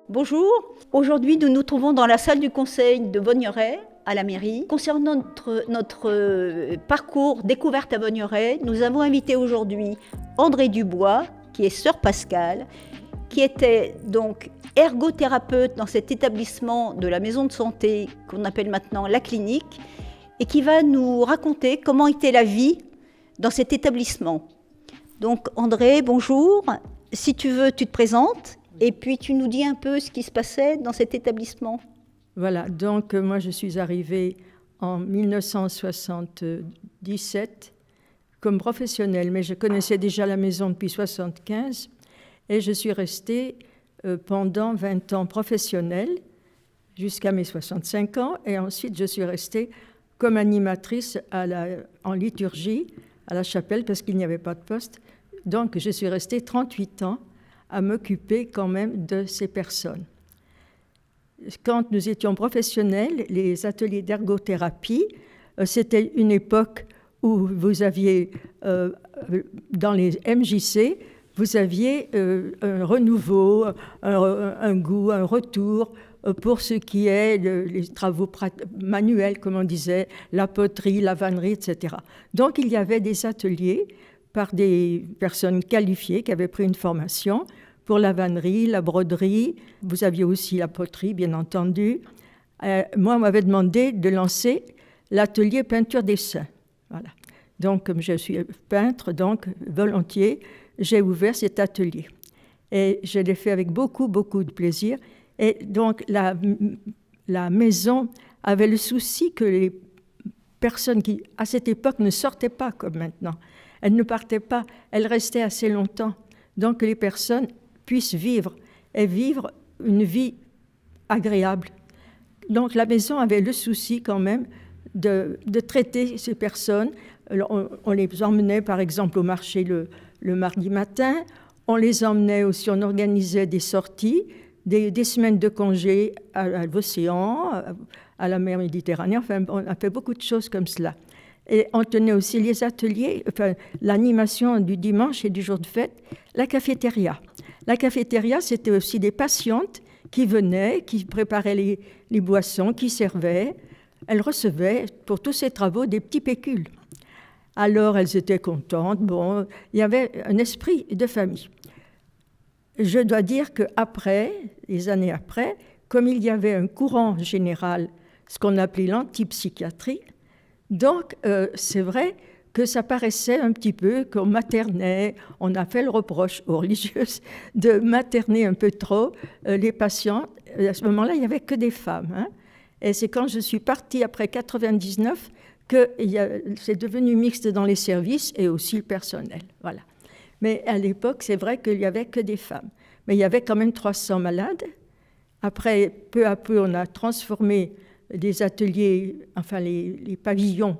Bonjour, aujourd'hui nous nous trouvons dans la salle du conseil de Vaugneray, à la mairie. Concernant notre parcours découverte à Vaugneray, nous avons invité aujourd'hui André Dubois, qui est sœur Pascal, qui était donc ergothérapeute dans cet établissement de la maison de santé qu'on appelle maintenant la clinique, et qui va nous raconter comment était la vie dans cet établissement. Donc André, bonjour. Si tu veux, tu te présentes et puis tu nous dis un peu ce qui se passait dans cet établissement. Voilà, donc moi je suis arrivée en 1977 comme professionnelle, mais je connaissais déjà la maison depuis 1975 et je suis restée pendant 20 ans professionnelle jusqu'à mes 65 ans et ensuite je suis restée comme animatrice en liturgie à la chapelle parce qu'il n'y avait pas de poste. Donc je suis restée 38 ans à m'occuper quand même de ces personnes. Quand nous étions professionnels, les ateliers d'ergothérapie, c'était une époque où vous aviez, dans les MJC, vous aviez un renouveau, un goût, un retour pour ce qui est les travaux manuels, comme on disait, la poterie, la vannerie, etc. Donc il y avait des ateliers par des personnes qualifiées qui avaient pris une formation pour la vannerie, la broderie. Vous aviez aussi la poterie, bien entendu. Moi, on m'avait demandé de lancer l'atelier peinture-dessin. Voilà. Donc, comme je suis peintre, donc volontiers, j'ai ouvert cet atelier. Et je l'ai fait avec beaucoup, beaucoup de plaisir. Et donc, la maison avait le souci que les personnes qui, à cette époque, ne sortaient pas comme maintenant. Elles ne partaient pas, elles restaient assez longtemps. Donc, les personnes puissent vivre une vie agréable. Donc la maison avait le souci quand même de traiter ces personnes. On les emmenait par exemple au marché le mardi matin, on les emmenait aussi, on organisait des sorties, des semaines de congé à l'océan, à la mer Méditerranée, enfin on a fait beaucoup de choses comme cela. Et on tenait aussi les ateliers, enfin l'animation du dimanche et du jour de fête, la cafétéria. La cafétéria, c'était aussi des patientes qui venaient, qui préparaient les boissons, qui servaient. Elles recevaient pour tous ces travaux des petits pécules. Alors elles étaient contentes. Bon, il y avait un esprit de famille. Je dois dire qu'après, des années après, comme il y avait un courant général, ce qu'on appelait l'antipsychiatrie, donc c'est vrai que ça paraissait un petit peu qu'on maternait, on a fait le reproche aux religieuses de materner un peu trop les patients. À ce moment-là, il n'y avait que des femmes. Hein. Et c'est quand je suis partie après 1999 que c'est devenu mixte dans les services et aussi le personnel. Voilà. Mais à l'époque, c'est vrai qu'il n'y avait que des femmes. Mais il y avait quand même 300 malades. Après, peu à peu, on a transformé des ateliers, enfin les pavillons,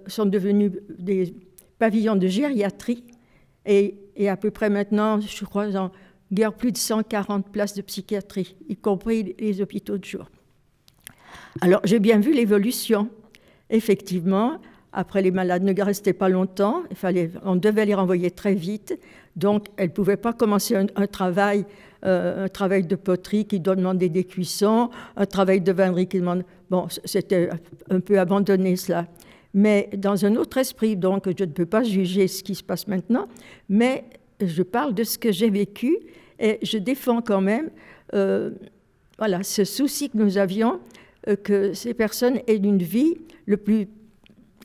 sont devenus des pavillons de gériatrie et à peu près maintenant, je crois, en guère plus de 140 places de psychiatrie, y compris les hôpitaux de jour. Alors, j'ai bien vu l'évolution. Effectivement, après, les malades ne restaient pas longtemps, on devait les renvoyer très vite, donc elles ne pouvaient pas commencer un travail de poterie qui doit demander des cuissons, un travail de vannerie qui demande... Bon, c'était un peu abandonné cela. Mais dans un autre esprit, donc je ne peux pas juger ce qui se passe maintenant, mais je parle de ce que j'ai vécu et je défends quand même ce souci que nous avions, que ces personnes aient une vie le plus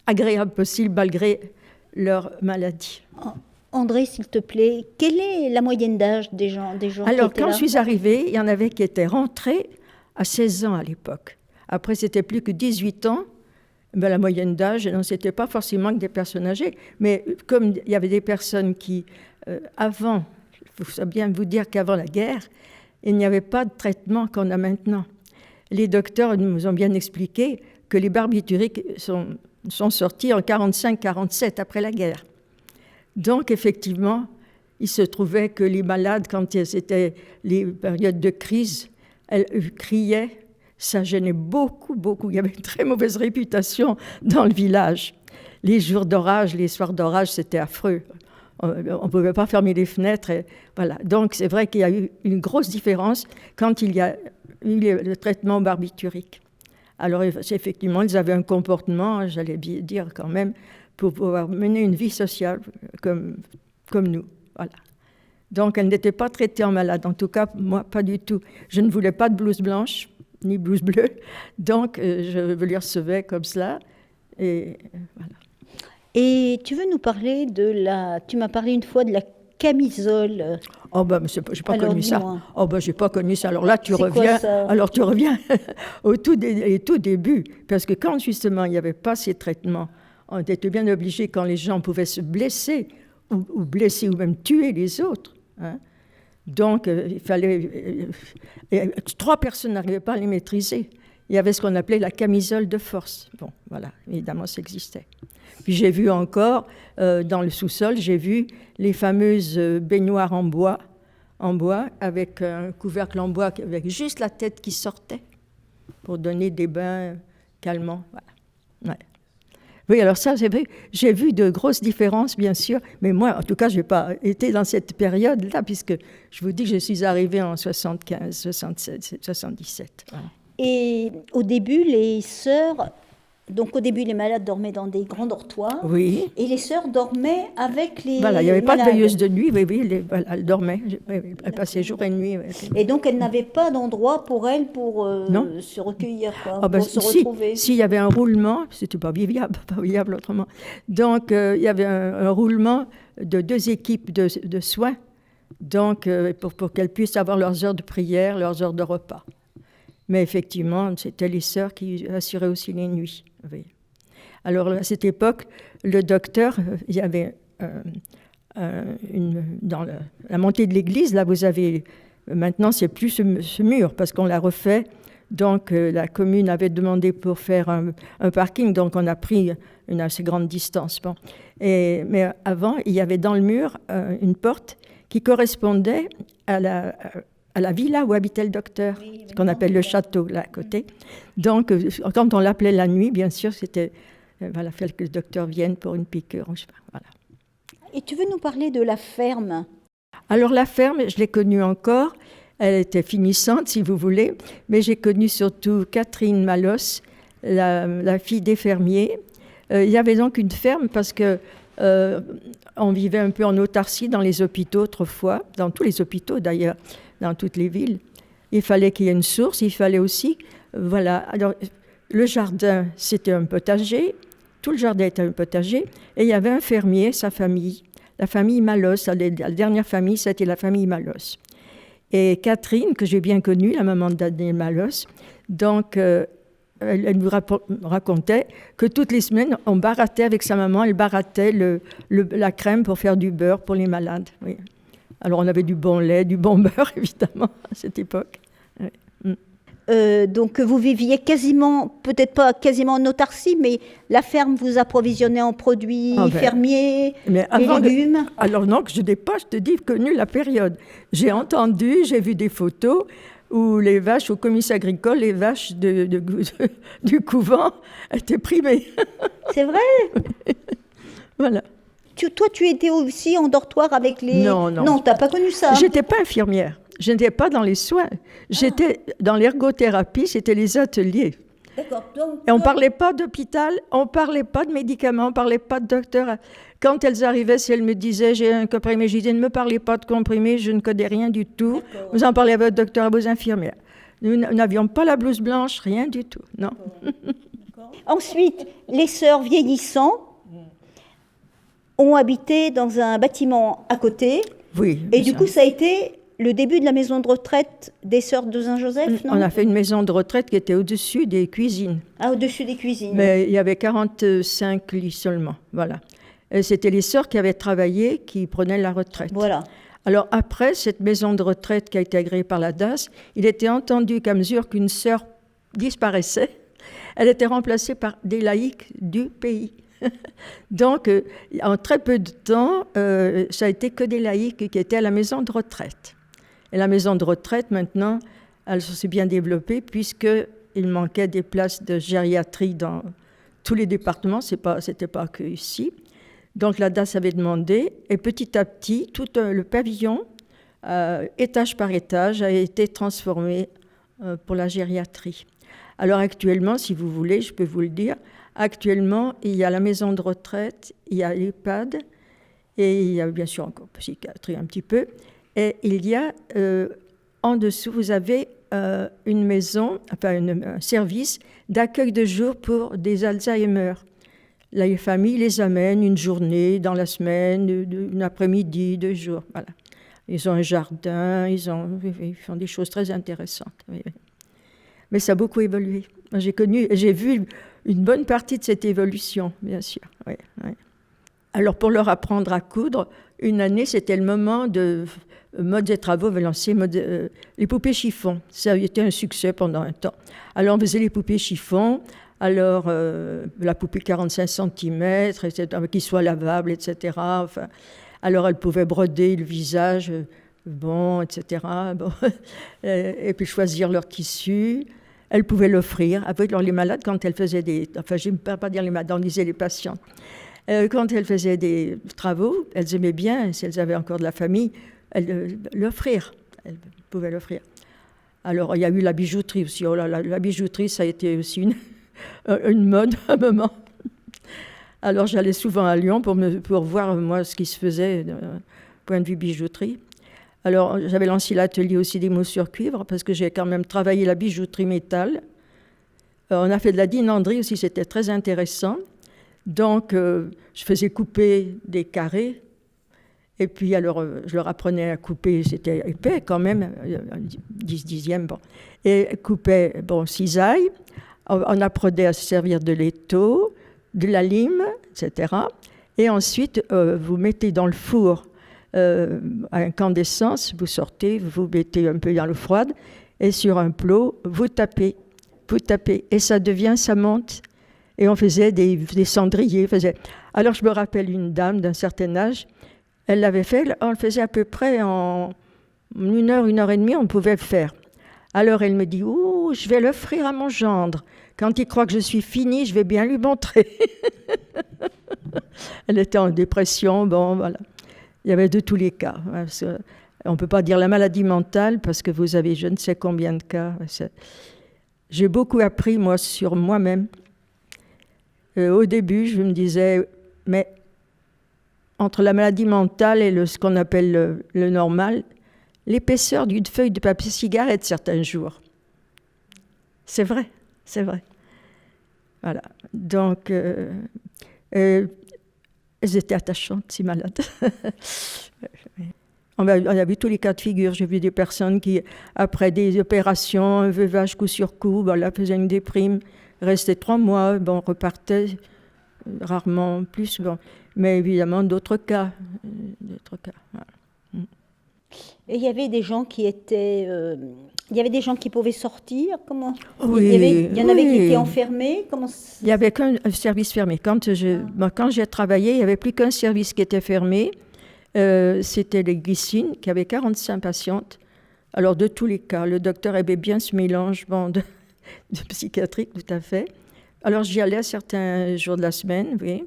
agréable possible malgré leur maladie. André, s'il te plaît, quelle est la moyenne d'âge des gens Alors, qui étaient quand là? je suis arrivée, il y en avait qui étaient rentrés à 16 ans à l'époque. Après, c'était plus que 18 ans. Ben, la moyenne d'âge, ce n'était pas forcément que des personnes âgées, mais comme il y avait des personnes qui, avant, il faut bien vous dire qu'avant la guerre, il n'y avait pas de traitement qu'on a maintenant. Les docteurs nous ont bien expliqué que les barbituriques sont sortis en 45-47 après la guerre. Donc, effectivement, il se trouvait que les malades, quand c'était les périodes de crise, elles criaient. Ça gênait beaucoup, beaucoup. Il y avait une très mauvaise réputation dans le village. Les jours d'orage, les soirs d'orage, c'était affreux. on ne pouvait pas fermer les fenêtres. Et voilà. Donc c'est vrai qu'il y a eu une grosse différence quand il y a eu le traitement barbiturique. Alors effectivement, ils avaient un comportement, j'allais dire quand même, pour pouvoir mener une vie sociale comme nous. Voilà. Donc elles n'étaient pas traitées en malades, en tout cas moi pas du tout. Je ne voulais pas de blouse blanche, ni blouse bleue, donc je les recevais comme cela. Et voilà. Et tu veux nous parler tu m'as parlé une fois de la camisole. Oh ben, j'ai pas connu ça. Oh ben, j'ai pas connu ça. Alors là, tu reviens au tout début, parce que quand justement il n'y avait pas ces traitements, on était bien obligé quand les gens pouvaient se blesser ou blesser ou même tuer les autres. Hein. Donc il fallait 3 personnes n'arrivaient pas à les maîtriser. Il y avait ce qu'on appelait la camisole de force. Bon, voilà, évidemment, ça existait. Puis j'ai vu encore, dans le sous-sol, j'ai vu les fameuses baignoires en bois, avec un couvercle en bois, avec juste la tête qui sortait, pour donner des bains calmants. Voilà. Ouais. Oui, alors ça, j'ai vu de grosses différences, bien sûr, mais moi, en tout cas, je n'ai pas été dans cette période-là, puisque je vous dis que je suis arrivée en 75, 76, 77. Voilà. Et au début, les malades dormaient dans des grands dortoirs. Oui. Et les sœurs dormaient avec les Voilà, il n'y avait malades. pas de veilleuse de nuit, oui, elles dormaient. Elles passaient jour et nuit. Oui. Et donc, elles n'avaient pas d'endroit pour elles pour se recueillir, pour se retrouver. S'il y avait un roulement, c'était pas viable autrement. Donc, il y avait un roulement de 2 équipes de soins, donc, pour qu'elles puissent avoir leurs heures de prière, leurs heures de repas. Mais effectivement, c'était les sœurs qui assuraient aussi les nuits. Oui. Alors, à cette époque, le docteur, il y avait dans la montée de l'église, là, vous avez... Maintenant, c'est plus ce mur, parce qu'on l'a refait. Donc, la commune avait demandé pour faire un parking, donc on a pris une assez grande distance. Bon. Mais avant, il y avait dans le mur une porte qui correspondait à la villa où habitait le docteur, ce qu'on appelle le château, là à côté. Donc, quand on l'appelait la nuit, bien sûr, c'était... Voilà, il fallait que le docteur vienne pour une piqûre. Je sais pas, voilà. Et tu veux nous parler de la ferme? Alors, la ferme, je l'ai connue encore. Elle était finissante, si vous voulez. Mais j'ai connu surtout Catherine Malos, la fille des fermiers. Il y avait donc une ferme parce que... on vivait un peu en autarcie dans les hôpitaux autrefois, dans tous les hôpitaux d'ailleurs, dans toutes les villes. Il fallait qu'il y ait une source, il fallait aussi... Voilà. Alors, le jardin, c'était un potager. Tout le jardin était un potager. Et il y avait un fermier, sa famille, la famille Malos. La dernière famille, c'était la famille Malos. Et Catherine, que j'ai bien connue, la maman de Daniel Malos, donc... elle nous racontait que toutes les semaines, on barattait avec sa maman, elle barattait la crème pour faire du beurre pour les malades. Oui. Alors on avait du bon lait, du bon beurre, évidemment, à cette époque. Oui. Donc vous viviez peut-être pas quasiment en autarcie, mais la ferme vous approvisionnait en produits fermiers, et légumes. Alors non, je n'ai pas, je te dis, connu la période. J'ai entendu, j'ai vu des photos où les vaches, au comice agricole, les vaches du couvent étaient primées. C'est vrai? Voilà. Toi, tu étais aussi en dortoir avec les... Non. Non, tu n'as pas connu ça? Je n'étais pas infirmière. Je n'étais pas dans les soins. J'étais dans l'ergothérapie, c'était les ateliers. D'accord. Donc, et on ne parlait pas d'hôpital, on ne parlait pas de médicaments, on ne parlait pas de docteur. Quand elles arrivaient, si elles me disaient « j'ai un comprimé », je disais « ne me parlez pas de comprimé, je ne connais rien du tout. » Vous en parlez à votre docteur, à vos infirmières. Nous n'avions pas la blouse blanche, rien du tout, non. Ensuite, les sœurs vieillissant ont habité dans un bâtiment à côté. Oui. Et du coup, ça a été le début de la maison de retraite des sœurs de Saint-Joseph, non? On a fait une maison de retraite qui était au-dessus des cuisines. Ah, au-dessus des cuisines. Mais il y avait 45 lits seulement, voilà. Et c'était les sœurs qui avaient travaillé qui prenaient la retraite. Voilà. Alors après, cette maison de retraite qui a été agréée par la DAS, il était entendu qu'à mesure qu'une sœur disparaissait, elle était remplacée par des laïcs du pays. Donc, en très peu de temps, ça a été que des laïcs qui étaient à la maison de retraite. Et la maison de retraite, maintenant, elle s'est bien développée puisqu'il manquait des places de gériatrie dans tous les départements, c'était pas que ici. Donc la DAS avait demandé, et petit à petit, tout le pavillon, étage par étage, a été transformé pour la gériatrie. Alors actuellement, si vous voulez, je peux vous le dire, actuellement, il y a la maison de retraite, il y a l'EHPAD, et il y a bien sûr encore psychiatrie un petit peu, et il y a en dessous, vous avez une maison, enfin un service d'accueil de jour pour des Alzheimer. Là, les familles les amènent une journée dans la semaine, une après-midi, 2 jours, voilà. Ils ont un jardin, ils font des choses très intéressantes. Oui. Mais ça a beaucoup évolué. J'ai vu une bonne partie de cette évolution, bien sûr. Oui, oui. Alors, pour leur apprendre à coudre, une année, c'était le moment de Modes et Travaux avait lancé les poupées chiffon. Ça a été un succès pendant un temps. Alors, on faisait les poupées chiffon. Alors, la poupée 45 cm, qui soit lavable, etc. Enfin, alors, elle pouvait broder le visage, etc. Bon. Et puis choisir leur tissu. Elle pouvait l'offrir. Après, les malades, quand elles faisaient des... Enfin, je ne peux pas dire les malades, on disait les patients. Quand elles faisaient des travaux, elles aimaient bien, si elles avaient encore de la famille, l'offrir. Elles pouvaient l'offrir. Alors, il y a eu la bijouterie aussi. Oh là là, la bijouterie, ça a été aussi une mode à un moment. Alors, j'allais souvent à Lyon pour voir, moi, ce qui se faisait d'un point de vue bijouterie. Alors, j'avais lancé l'atelier aussi des mots-sur cuivre, parce que j'ai quand même travaillé la bijouterie métal. On a fait de la dinanderie aussi, c'était très intéressant. Donc, je faisais couper des carrés. Et puis, alors, je leur apprenais à couper, c'était épais quand même, 10 dixièmes, bon. Et couper, cisaille. On apprenait à se servir de l'étau, de la lime, etc. Et ensuite, vous mettez dans le four à incandescence, vous sortez, vous mettez un peu dans l'eau froide, et sur un plot, vous tapez, et ça monte. Et on faisait des cendriers. Alors, je me rappelle une dame d'un certain âge, elle l'avait fait, on le faisait à peu près en 1 heure, 1 heure et demie, on pouvait le faire. Alors, elle me dit, « Oh, je vais l'offrir à mon gendre. Quand il croit que je suis finie, je vais bien lui montrer. » Elle était en dépression, bon, voilà. Il y avait de tous les cas. On ne peut pas dire la maladie mentale, parce que vous avez je ne sais combien de cas. J'ai beaucoup appris, moi, sur moi-même. Au début, je me disais, mais entre la maladie mentale et ce qu'on appelle le normal, l'épaisseur d'une feuille de papier cigarette certains jours. C'est vrai, c'est vrai. Voilà. Donc, elles étaient attachantes, si malades. On a vu tous les cas de figure. J'ai vu des personnes qui, après des opérations, un veuvage coup sur coup, voilà, faisaient une déprime. Restait 3 mois, repartait rarement plus, mais évidemment d'autres cas. Voilà. Et il y avait des gens qui étaient, il y avait des gens qui pouvaient sortir, comment? Oui, il y en avait qui étaient enfermés, comment? Il n'y avait qu'un service fermé. Quand j'ai travaillé, il n'y avait plus qu'un service qui était fermé. C'était les Glycines, qui avait 45 patientes. Alors de tous les cas, le docteur aimait bien ce mélange de psychiatrique, tout à fait. Alors, j'y allais à certains jours de la semaine, oui.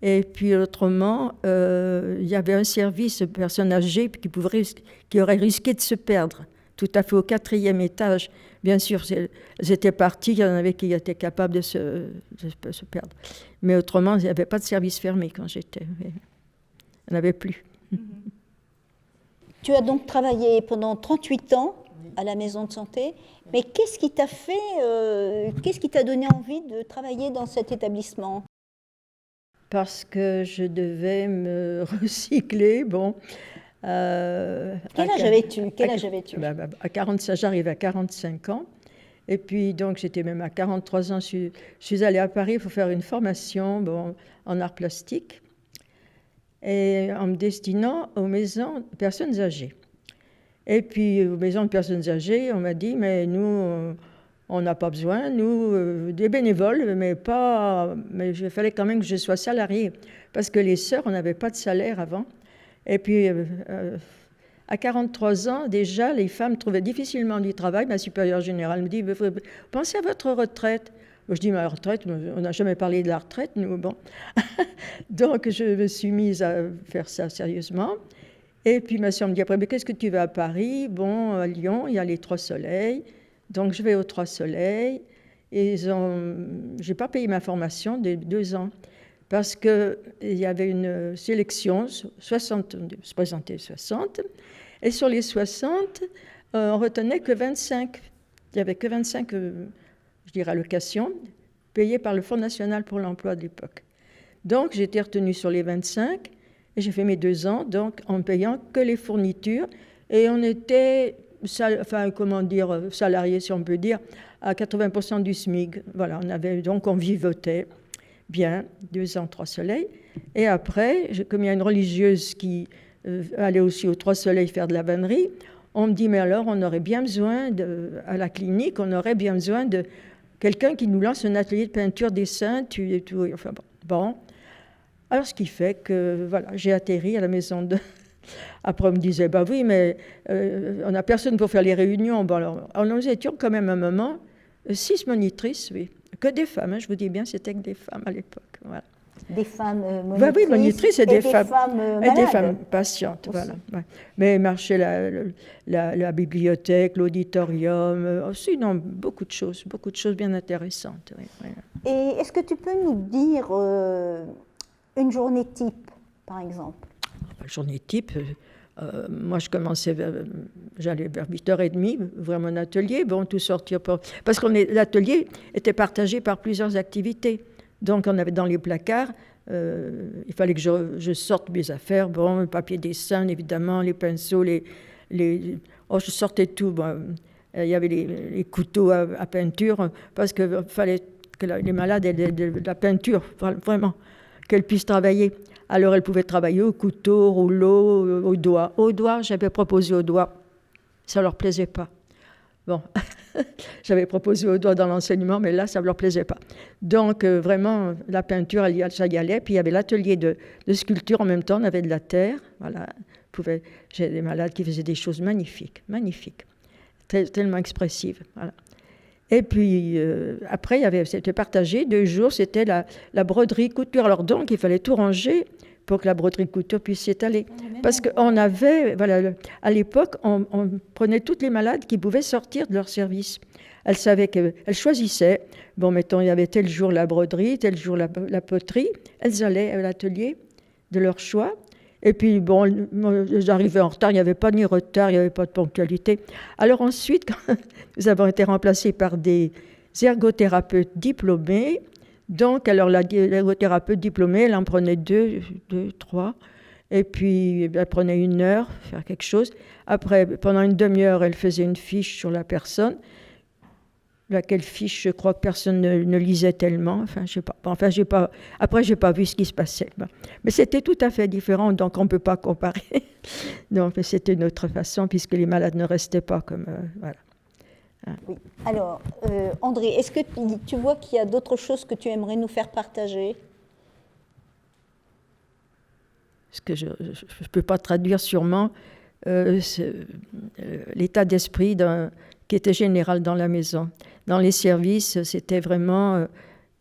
Et puis, autrement, il y avait un service de personnes âgées qui auraient risqué de se perdre, tout à fait au 4e étage. Bien sûr, elles étaient parties, il y en avait qui étaient capables de se perdre. Mais autrement, il n'y avait pas de service fermé quand j'étais. Oui. Il n'y en avait plus. Tu as donc travaillé pendant 38 ans à la maison de santé. Mais qu'est-ce qui t'a qu'est-ce qui t'a donné envie de travailler dans cet établissement? Parce que je devais me recycler. Quel âge avais-tu? À 45, j'arrive à 45 ans. Et puis, donc, j'étais même à 43 ans. Je suis allée à Paris pour faire une formation en arts plastiques. Et en me destinant aux maisons de personnes âgées. Et puis, aux maisons de personnes âgées, on m'a dit, mais nous, on n'a pas besoin, nous, des bénévoles, mais il fallait quand même que je sois salariée. Parce que les sœurs, on n'avait pas de salaire avant. Et puis, à 43 ans, déjà, les femmes trouvaient difficilement du travail. Ma supérieure générale me dit, pensez à votre retraite. je dis, ma retraite, on n'a jamais parlé de la retraite, nous, bon. Donc, je me suis mise à faire ça sérieusement. Et puis, ma soeur me dit après, mais qu'est-ce que tu vas à Paris? Bon, à Lyon, il y a les Trois Soleils. Donc, je vais aux Trois Soleils. Et je n'ai pas payé ma formation de 2 ans. Parce qu'il y avait une sélection, 60, se présenter 60. Et sur les 60, on retenait que 25. Il n'y avait que 25, je dirais, allocations payées par le Fonds national pour l'emploi de l'époque. Donc, j'ai été retenue sur les 25 et j'ai fait mes 2 ans, donc en payant que les fournitures. Et on était, salariés, si on peut dire, à 80% du SMIC. Voilà, on vivotait bien, 2 ans, Trois Soleils. Et après, comme il y a une religieuse qui allait aussi aux Trois Soleils faire de la vannerie, on me dit, mais alors, on aurait bien besoin, à la clinique, on aurait bien besoin de quelqu'un qui nous lance un atelier de peinture, dessin, et tout. Enfin, bon. Alors, ce qui fait que, voilà, j'ai atterri à la maison de... Après, on me disait, bah oui, mais on n'a personne pour faire les réunions. Bon, alors, nous étions quand même à un moment 6 monitrices, oui. Que des femmes, hein, je vous dis bien, c'était que des femmes à l'époque, voilà. Des femmes monitrices, bah oui, monitrices et des femmes malades. Et des femmes patientes, aussi. Voilà. Ouais. Mais marcher la bibliothèque, l'auditorium, aussi, non, beaucoup de choses bien intéressantes. Oui, oui. Et est-ce que tu peux nous dire une journée type, par exemple? Journée type, moi je commençais, j'allais vers 8h30, ouvrir mon atelier, bon, tout sortir parce que l'atelier était partagé par plusieurs activités. Donc, on avait dans les placards, il fallait que je sorte mes affaires, bon, le papier dessin, évidemment, les pinceaux, je sortais tout. Bon, il y avait les couteaux à peinture, parce qu'il fallait que les malades aient de la peinture, vraiment, qu'elles puissent travailler. Alors, elles pouvaient travailler au couteau, au rouleau, au doigt. Au doigt, j'avais proposé au doigt. Ça ne leur plaisait pas. Bon, j'avais proposé au doigt dans l'enseignement, mais là, ça ne leur plaisait pas. Donc, vraiment, la peinture, ça y allait. Puis, il y avait l'atelier de sculpture en même temps. On avait de la terre. Voilà. J'ai des malades qui faisaient des choses magnifiques, magnifiques, tellement expressives. Voilà. Et puis, après, c'était partagé. 2 jours, c'était la broderie couture. Alors, donc, il fallait tout ranger pour que la broderie couture puisse s'étaler. Parce qu'on avait, voilà, à l'époque, on prenait toutes les malades qui pouvaient sortir de leur service. Elles savaient qu'elles choisissaient. Bon, mettons, il y avait tel jour la broderie, tel jour la poterie. Elles allaient à l'atelier de leur choix. Et puis, bon, j'arrivais en retard, il n'y avait pas ni retard, il n'y avait pas de ponctualité. Alors ensuite, quand nous avons été remplacés par des ergothérapeutes diplômés. Donc, alors l'ergothérapeute diplômée, elle en prenait 2, 3. Et puis, elle prenait 1 heure, faire quelque chose. Après, pendant une demi-heure, elle faisait une fiche sur la personne. Laquelle fiche, je crois que personne ne lisait tellement. Enfin, je sais pas. Enfin, après, j'ai pas vu ce qui se passait. Bon. Mais c'était tout à fait différent, donc on ne peut pas comparer. Donc, c'était une autre façon, puisque les malades ne restaient pas comme... voilà. Oui. Alors, André, est-ce que tu vois qu'il y a d'autres choses que tu aimerais nous faire partager? Ce que je ne peux pas traduire sûrement, l'état d'esprit qui était général dans la maison. Dans les services, c'était vraiment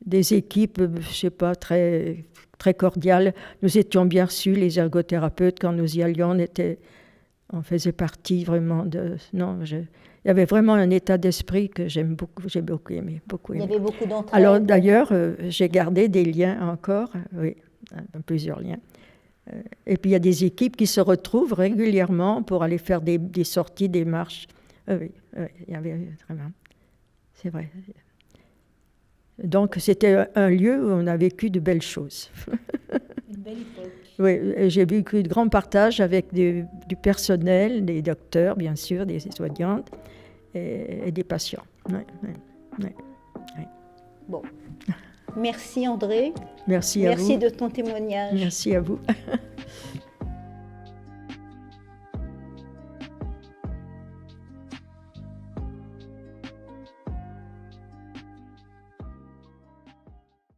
des équipes, je ne sais pas, très, très cordiales. Nous étions bien reçus, les ergothérapeutes, quand nous y allions, on faisait partie vraiment de... Non, il y avait vraiment un état d'esprit que j'ai beaucoup aimé. Il y avait beaucoup d'entraide. Alors d'ailleurs, j'ai gardé des liens encore, oui, plusieurs liens. Et puis il y a des équipes qui se retrouvent régulièrement pour aller faire des sorties, des marches. Oui, il y avait vraiment, c'est vrai. Donc c'était un lieu où on a vécu de belles choses. Une belle époque. Oui, j'ai vécu de grands partages avec du personnel, des docteurs, bien sûr, des soignantes et des patients. Oui. Bon. Merci André. Merci à vous. Merci de ton témoignage. Merci à vous.